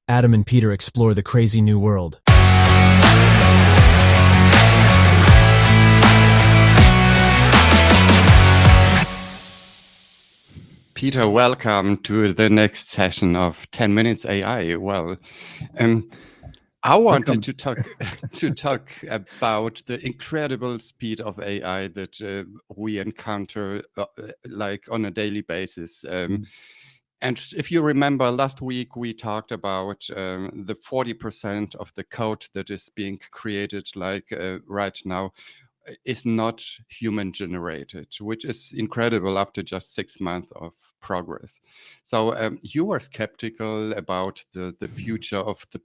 Adam and Peter explore the crazy new world. Peter, welcome to the next session of 10 Minutes AI. Well, I wanted to talk about the incredible speed of AI that we encounter like on a daily basis. And if you remember, last week we talked about the 40% of the code that is being created right now is not human generated, which is incredible after just 6 months of progress. So you were skeptical about the future of the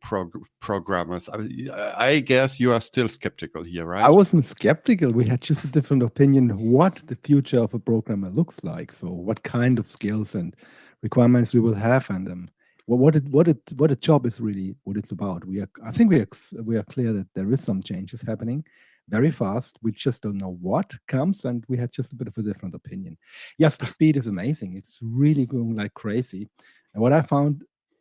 programmers. I guess you are still skeptical here, right? I wasn't skeptical. We had just a different opinion what the future of a programmer looks like. So what kind of skills and requirements we will have, and what a job is really what it's about. I think we are clear that there is some changes happening very fast. We just don't know what comes, and we had just a bit of a different opinion. Yes, the speed is amazing. It's really going like crazy. And what I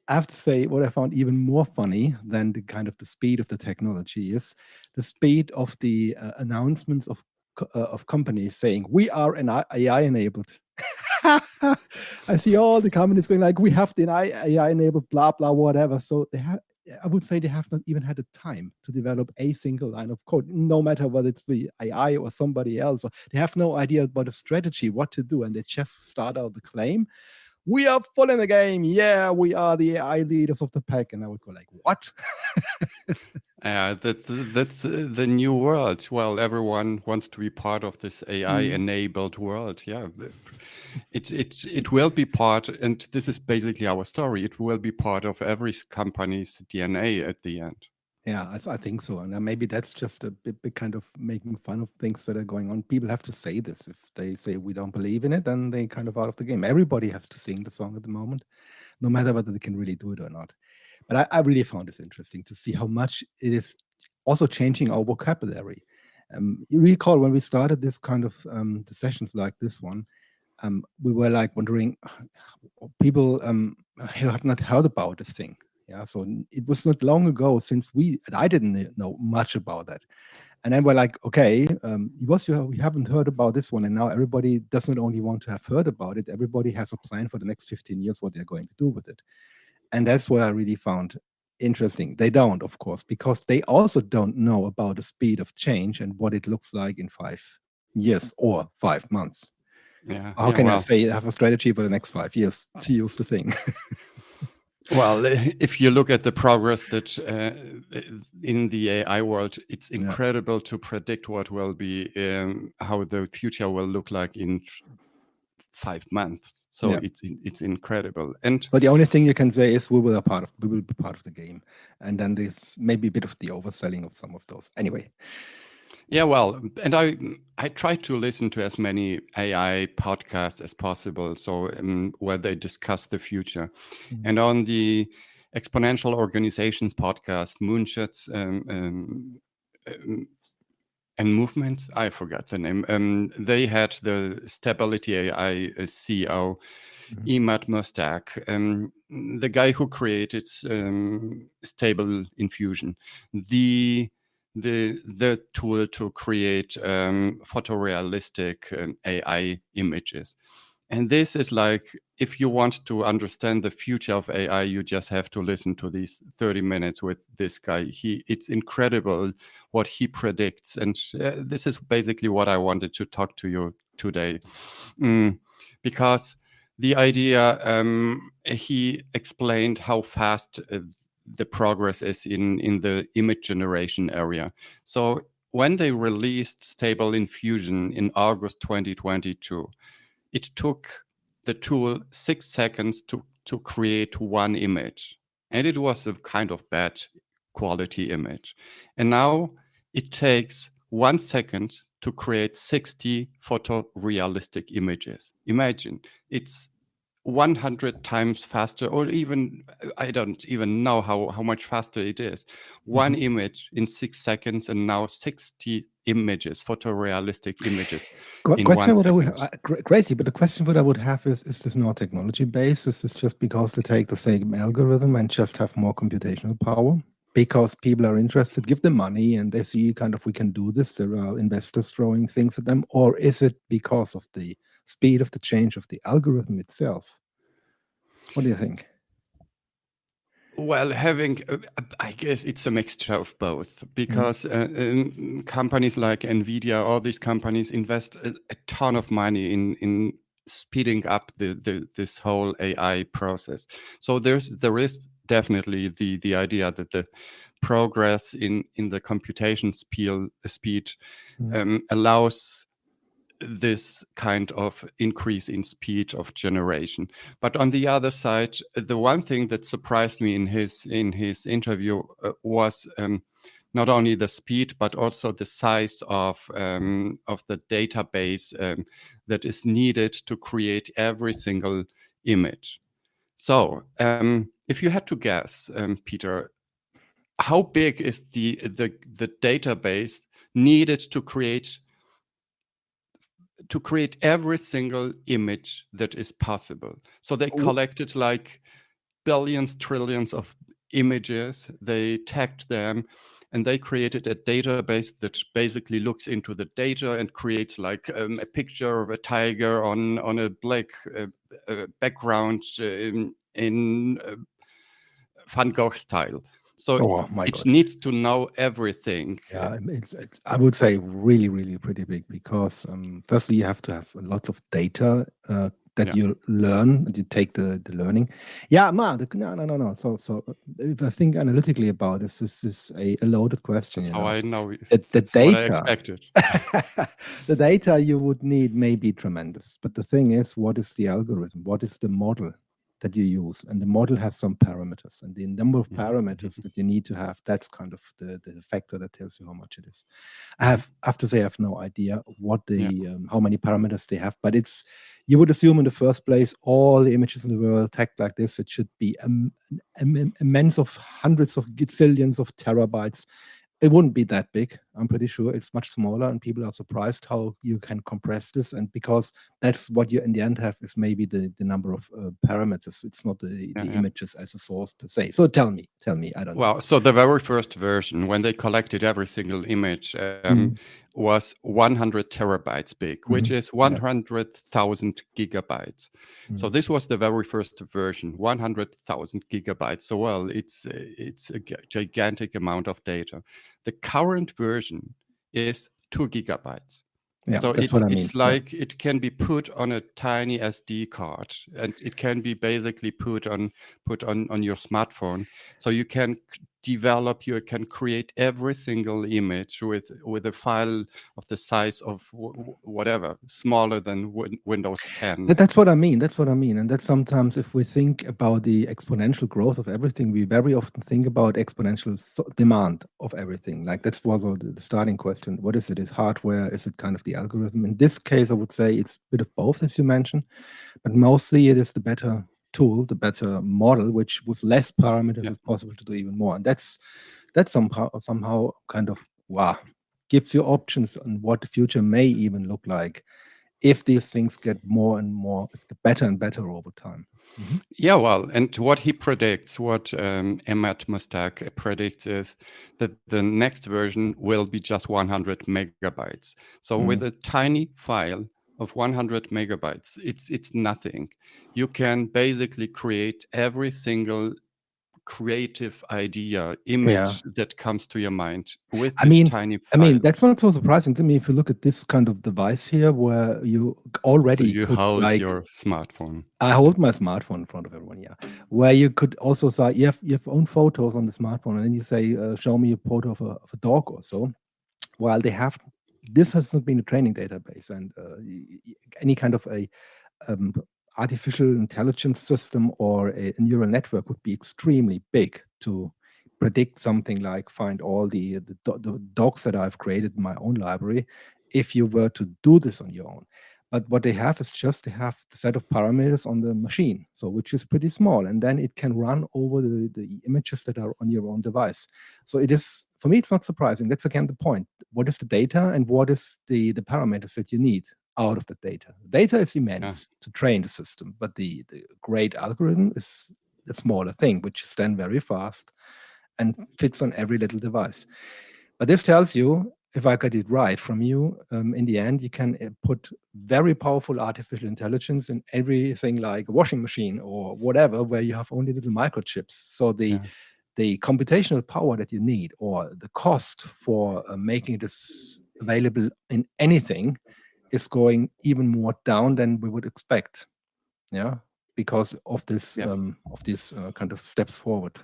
have to say, what I found even more funny than the kind of the speed of the technology is the speed of the announcements of companies saying we are an AI enabled. I see all the companies going like we have the AI enabled, blah blah whatever. So I would say they have not even had the time to develop a single line of code, no matter whether it's the AI or somebody else. Or they have no idea about a strategy, what to do, and they just start out the claim. We are full in the game. Yeah, we are the AI leaders of the pack. And I would go like, what? Yeah, that's the new world. Well, everyone wants to be part of this AI-enabled world. Yeah, it will be part, and this is basically our story. It will be part of every company's DNA at the end. Yeah, I think so. And maybe that's just a bit kind of making fun of things that are going on. People have to say this. If they say we don't believe in it, then they kind of out of the game. Everybody has to sing the song at the moment, no matter whether they can really do it or not. But I really found this interesting to see how much it is also changing our vocabulary. You recall when we started this kind of the sessions like this one, we were like wondering, people have not heard about this thing. Yeah, so it was not long ago since I didn't know much about that. And then we're like, okay, we haven't heard about this one. And now everybody doesn't only want to have heard about it, everybody has a plan for the next 15 years, what they're going to do with it. And that's what I really found interesting. They don't, of course, because they also don't know about the speed of change and what it looks like in 5 years or 5 months. Yeah. How can I say have a strategy for the next 5 years to use the thing? Well, if you look at the progress that in the AI world, it's incredible to predict what will be, how the future will look like in 5 months. So it's incredible. But the only thing you can say is we will be part of the game, and then there's maybe a bit of the overselling of some of those. Anyway. Yeah, well, and I try to listen to as many AI podcasts as possible, so where they discuss the future. And on the Exponential Organizations podcast, Moonshots and Movements, I forgot the name. They had the Stability AI CEO, Emad Mostaque, the guy who created Stable Diffusion, the tool to create photorealistic AI images. And this is like, if you want to understand the future of AI, you just have to listen to these 30 minutes with this guy. It's incredible what he predicts. And this is basically what I wanted to talk to you today. Because the idea, he explained how fast the progress is in the image generation area. So when they released Stable Diffusion in August 2022, it took the tool 6 seconds to create one image. And it was a kind of bad quality image. And now it takes 1 second to create 60 photorealistic images. Imagine, it's 100 times faster, or even I don't even know how much faster it is. One Mhm. image in 6 seconds, and now 60 images, photorealistic images in Question 1 second. crazy, but the question what I would have is this not technology based? Is this just because they take the same algorithm and just have more computational power? Because people are interested, give them money, and they see kind of we can do this. There are investors throwing things at them, or is it because of the speed of the change of the algorithm itself? What do you think? Well, I guess it's a mixture of both, Mm. because companies like Nvidia, all these companies invest a ton of money in speeding up this whole AI process. So there is definitely the idea that the progress in the computation speed Mm. allows this kind of increase in speed of generation. But on the other side, the one thing that surprised me in his interview was not only the speed but also the size of the database that is needed to create every single image. So if you had to guess, Peter, how big is the database needed to create every single image that is possible? So they Oh, collected like billions, trillions of images, they tagged them, and they created a database that basically looks into the data and creates like a picture of a tiger on a black background in Van Gogh style. So oh my it God. needs to know everything. Yeah, it's I would say really, really pretty big because firstly you have to have a lot of data that Yeah, you learn and you take the learning. Yeah, no. So if I think analytically about this is a loaded question, that's you how know. I know. The That's what I data, expected. the data you would need may be tremendous, but the thing is, what is the algorithm? What is the model that you use? And the model has some parameters, and the number of Mhm, parameters mhm, that you need to have, that's kind of the factor that tells you how much it is. mhm. I have to say I have no idea what Yeah, the how many parameters they have, but it's you would assume in the first place all the images in the world tagged like this, it should be immense of hundreds of gazillions of terabytes. It wouldn't be that big. I'm pretty sure it's much smaller, and people are surprised how you can compress this. And because that's what you in the end have is maybe the number of parameters. It's not yeah, the yeah. images as a source per se. So tell me, I don't know. Well, so the very first version, when they collected every single image, Mm, was 100 terabytes big, which mhm. is Yeah. 100,000 gigabytes. So Mm. this was the very first version, 100,000 gigabytes. So well, it's a gigantic amount of data. The current version is 2 gigabytes. Yeah, So that's what I mean. it's Yeah. like it can be put on a tiny SD card, and it can be basically put on your smartphone. So you can develop, you can create every single image with a file of the size of whatever, smaller than Windows 10 That's maybe. what I mean. That's what I mean. And that sometimes, if we think about the exponential growth of everything, we very often think about exponential demand of everything. Like that's was the starting question. What is it? Is hardware? Is it kind of the algorithm? In this case, I would say it's a bit of both, as you mentioned, but mostly it is the better tool, the better model, which with less parameters Yeah. is possible to do even more. And that's somehow kind of wow, gives you options on what the future may even look like if these things get more and more, if get better and better over time. Mhm. Yeah, well, and what he predicts, what Emad Mostaque predicts, is that the next version will be just 100 megabytes. So with a Mm. tiny file of 100 megabytes, it's nothing. You can basically create every single creative idea, Yeah. image that comes to your mind with I this mean, tiny I mean, file. that's not so surprising to me if you look at this kind of device here, where you So already you could hold like your smartphone. I hold my smartphone in front of everyone, yeah. Where you could also say you have own photos on the smartphone, and then you say, "Show me a photo of a dog or so." While they have, this has not been a training database, and any kind of a um, artificial intelligence system or a neural network would be extremely big to predict something like find all the dogs that I've created in my own library if you were to do this on your own. But what they have is just they have the set of parameters on the machine, so which is pretty small, and then it can run over the images that are on your own device. So it is, for me, it's not surprising. That's again the point. What is the data and what is the parameters that you need out of the data? The data is immense to train the system, but the great algorithm is the smaller thing, which is then very fast and fits on every little device. But this tells you, if I got it right from you, in the end, you can put very powerful artificial intelligence in everything like a washing machine or whatever, where you have only little microchips. So the computational power that you need, or the cost for making this available in anything, is going even more down than we would expect. Yeah, because of this kind of steps forward.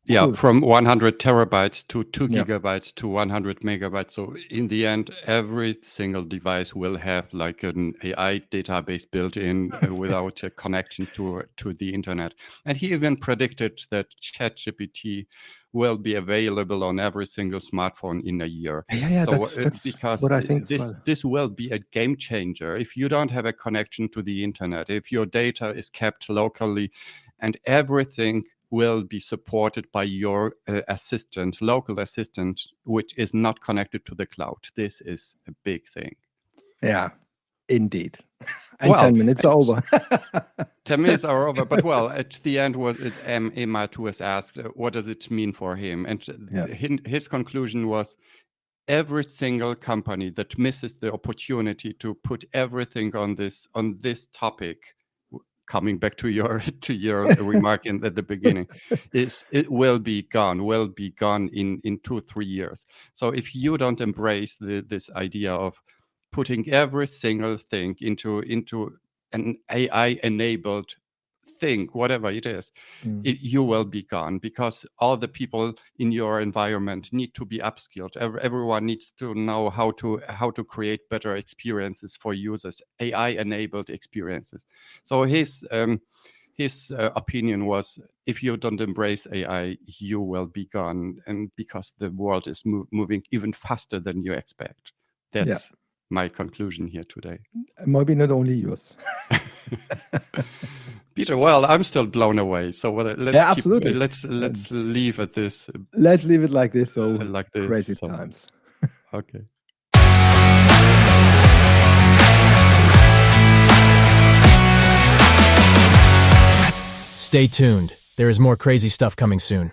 Yeah, Cool. from 100 terabytes to 2 Yeah. gigabytes to 100 megabytes. So in the end, every single device will have like an AI database built in without a connection to the internet. And he even predicted that ChatGPT will be available on every single smartphone in a year. Yeah, so that's because what I think as well. this will be a game changer. If you don't have a connection to the internet, if your data is kept locally, and everything will be supported by your assistant, local assistant, which is not connected to the cloud. This is a big thing. Yeah, indeed. And 10 minutes are over. 10 minutes are over. But well, at the end was it Emad who was asked, what does it mean for him? And his conclusion was, every single company that misses the opportunity to put everything on this topic, coming back to your remark at the beginning, it will be gone in 2-3 years. So if you don't embrace this idea of putting every single thing into an AI enabled thing, whatever it is, you will be gone, because all the people in your environment need to be upskilled. Everyone needs to know how to create better experiences for users, AI enabled experiences. So his opinion was, if you don't embrace AI, you will be gone, and because the world is moving even faster than you expect. That's my conclusion here today. Maybe not only yours. Peter, well, I'm still blown away. So absolutely. Let's leave at this. Let's leave it like this. So like this. Crazy times. Okay. Stay tuned. There is more crazy stuff coming soon.